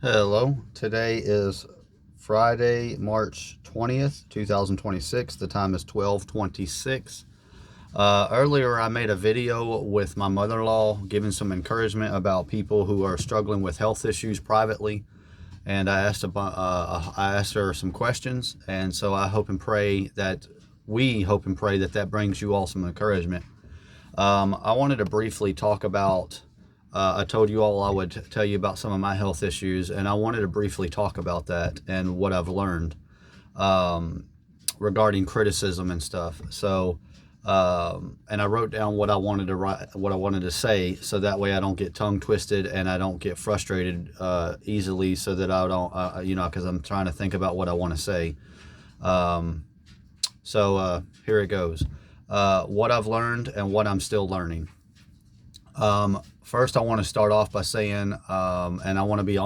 Hello. Today is Friday, March 20th, 2026. The time is 12:26. Earlier, I made a video with my mother-in-law giving some encouragement about people who are struggling with health issues privately, and I asked her some questions, and so we hope and pray that that brings you all some encouragement. I wanted to briefly talk about. I told you all I would tell you about some of my health issues, and I wanted to briefly talk about that and what I've learned um, regarding criticism and stuff. And I wrote down what I wanted to write, what I wanted to say, so that way I don't get tongue twisted and I don't get frustrated easily. So that I don't, because I'm trying to think about what I want to say. Um, Here it goes. What I've learned and what I'm still learning. First, I want to start off by saying, and I want to be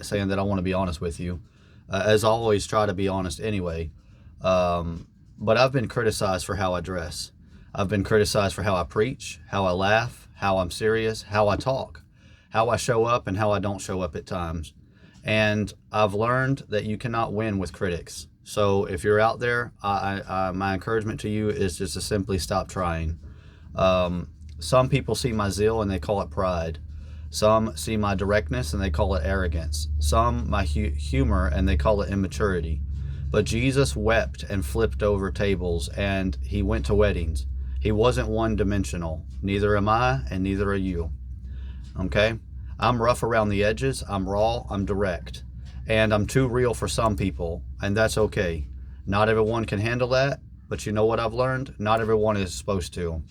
saying that I want to be honest with you. As always, try to be honest anyway. But I've been criticized for how I dress. I've been criticized for how I preach, how I laugh, how I'm serious, how I talk, how I show up, and how I don't show up at times. And I've learned that you cannot win with critics. So if you're out there, my encouragement to you is just to simply stop trying. Some people see my zeal and they call it pride. Some see my directness and they call it arrogance. Some my humor and they call it immaturity. But Jesus wept and flipped over tables and he went to weddings. He wasn't one dimensional. Neither am I, and neither are you. Okay? I'm rough around the edges. I'm raw. I'm direct. And I'm too real for some people, and that's okay. Not everyone can handle that, but you know what I've learned? Not everyone is supposed to.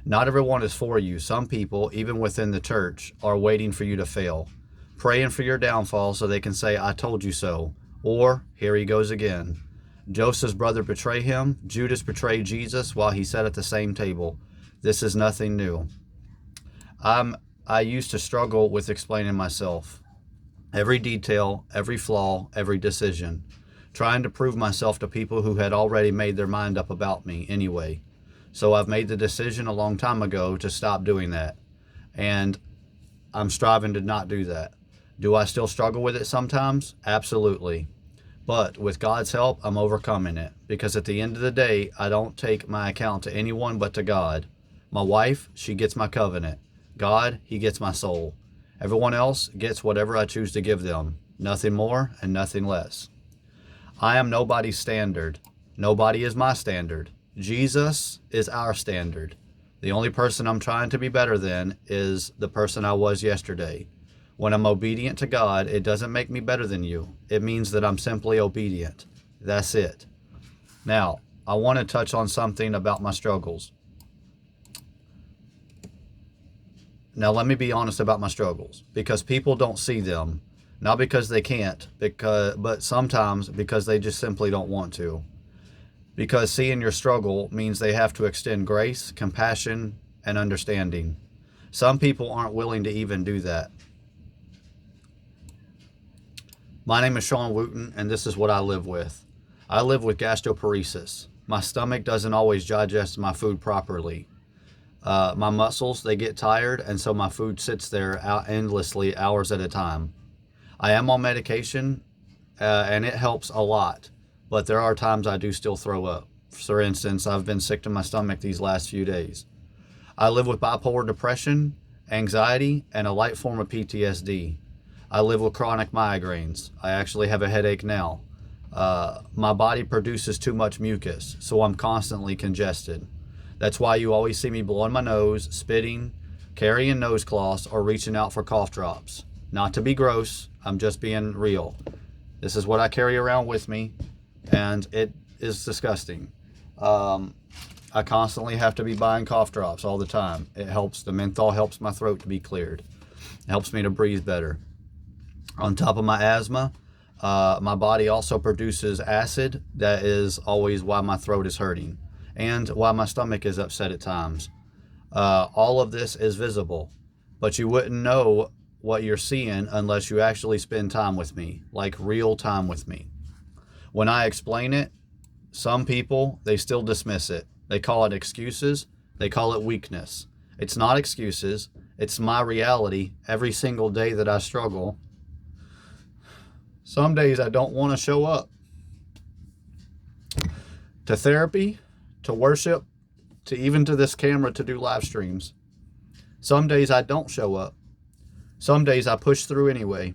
Not everyone is for you. Some people, even within the church, are waiting for you to fail, praying for your downfall so they can say, I told you so. Or, here he goes again. Joseph's brother betrayed him. Judas betrayed Jesus while he sat at the same table. This is nothing new. I used to struggle with explaining myself. Every detail, every flaw, every decision. Trying to prove myself to people who had already made their mind up about me anyway. So I've made the decision a long time ago to stop doing that. And I'm striving to not do that. Do I still struggle with it sometimes? Absolutely. But with God's help, I'm overcoming it. Because at the end of the day, I don't take my account to anyone but to God. My wife, she gets my covenant. God, he gets my soul. Everyone else gets whatever I choose to give them. Nothing more and nothing less. I am nobody's standard. Nobody is my standard. Jesus is our standard. The only person I'm trying to be better than is the person I was yesterday. When I'm obedient to God, it doesn't make me better than you. It means that I'm simply obedient. That's it. Now, I want to touch on something about my struggles. Now, let me be honest about my struggles, because people don't see them, not because they can't, but sometimes because they just simply don't want to. Because seeing your struggle means they have to extend grace, compassion, and understanding. Some people aren't willing to even do that. My name is Sean Wooten, and this is what I live with. I live with gastroparesis. My stomach doesn't always digest my food properly. My muscles, they get tired, and so my food sits there out endlessly, hours at a time. I am on medication, and it helps a lot, but there are times I do still throw up. For instance, I've been sick to my stomach these last few days. I live with bipolar depression, anxiety, and a light form of PTSD. I live with chronic migraines. I actually have a headache now. My body produces too much mucus, so I'm constantly congested. That's why you always see me blowing my nose, spitting, carrying nose cloths, or reaching out for cough drops. Not to be gross, I'm just being real. This is what I carry around with me, and it is disgusting. I constantly have to be buying cough drops all the time. The menthol helps my throat to be cleared. It helps me to breathe better. On top of my asthma, my body also produces acid. That is always why my throat is hurting and why my stomach is upset at times. All of this is visible, but you wouldn't know what you're seeing unless you actually spend time with me, like real time with me. When I explain it, some people, they still dismiss it. They call it excuses. They call it weakness. It's not excuses. It's my reality every single day that I struggle. Some days I don't want to show up to therapy, to worship, to even to this camera to do live streams. Some days I don't show up. Some days I push through anyway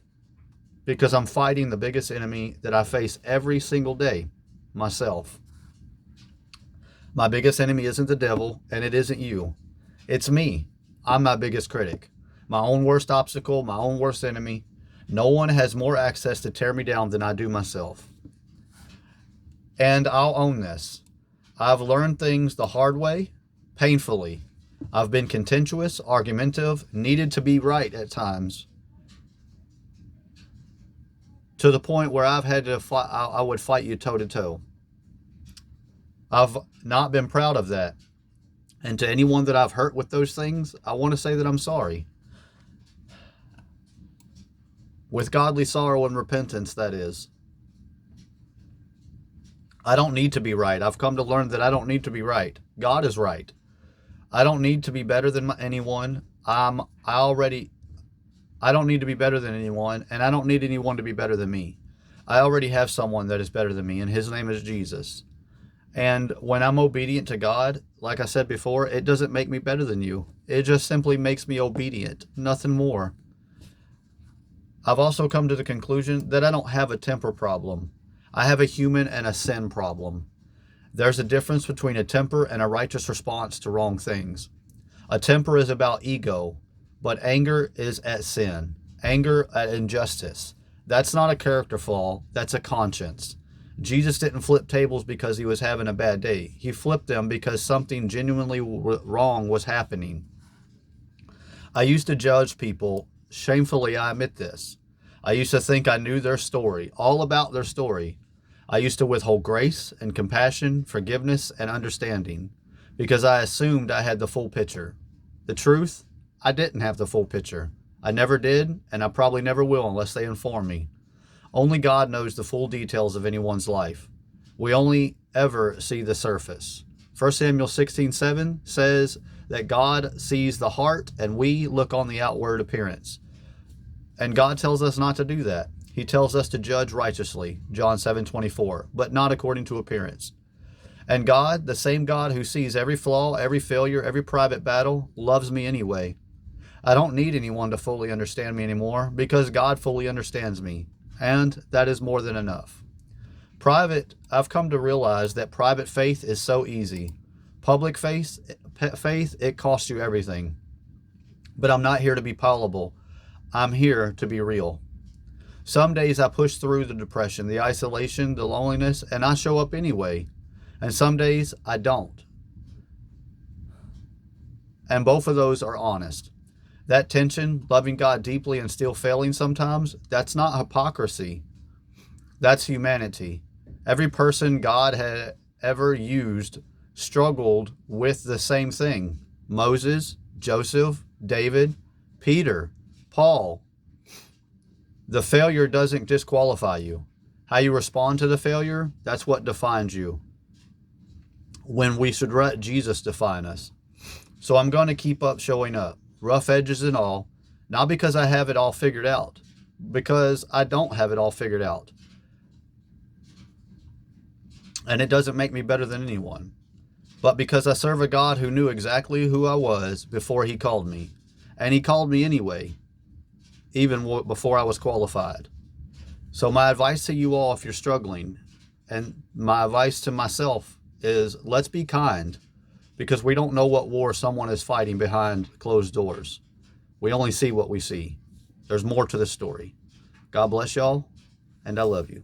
because I'm fighting the biggest enemy that I face every single day, myself. My biggest enemy isn't the devil, and it isn't you. It's me. I'm my biggest critic. My own worst obstacle, my own worst enemy. No one has more access to tear me down than I do myself. And I'll own this. I've learned things the hard way, painfully. I've been contentious, argumentative, needed to be right at times, to the point where I've had to fight. I would fight you toe to toe. I've not been proud of that. And to anyone that I've hurt with those things, I want to say that I'm sorry. With godly sorrow and repentance, that is. I don't need to be right. I've come to learn that I don't need to be right. God is right. I don't need to be better than anyone. I don't need to be better than anyone, and I don't need anyone to be better than me. I already have someone that is better than me, and his name is Jesus. And when I'm obedient to God, like I said before, it doesn't make me better than you. It just simply makes me obedient, nothing more. I've also come to the conclusion that I don't have a temper problem. I have a human and a sin problem. There's a difference between a temper and a righteous response to wrong things. A temper is about ego, but anger is at sin. Anger at injustice. That's not a character flaw, that's a conscience. Jesus didn't flip tables because he was having a bad day. He flipped them because something genuinely wrong was happening. I used to judge people. Shamefully, I admit this. I used to think I knew their story, all about their story. I used to withhold grace and compassion, forgiveness and understanding because I assumed I had the full picture. The truth, I didn't have the full picture. I never did, and I probably never will unless they inform me. Only God knows the full details of anyone's life. We only ever see the surface. 1 Samuel 16:7 says that God sees the heart and we look on the outward appearance. And God tells us not to do that. He tells us to judge righteously, John 7:24, but not according to appearance. And God, the same God who sees every flaw, every failure, every private battle, loves me anyway. I don't need anyone to fully understand me anymore because God fully understands me, and that is more than enough. I've come to realize that private faith is so easy. Public faith, it costs you everything. But I'm not here to be palatable. I'm here to be real. Some days I push through the depression, the isolation, the loneliness, and I show up anyway. And some days I don't. And both of those are honest. That tension, loving God deeply and still failing sometimes, that's not hypocrisy. That's humanity. Every person God had ever used struggled with the same thing. Moses, Joseph, David, Peter, Paul. The failure doesn't disqualify you. How you respond to the failure, that's what defines you. When we should let Jesus define us. So I'm going to keep up showing up, rough edges and all, not because I have it all figured out, because I don't have it all figured out. And it doesn't make me better than anyone, but because I serve a God who knew exactly who I was before he called me. And he called me anyway, even before I was qualified. So my advice to you all, if you're struggling, and my advice to myself is let's be kind, because we don't know what war someone is fighting behind closed doors. We only see what we see. There's more to the story. God bless y'all, and I love you.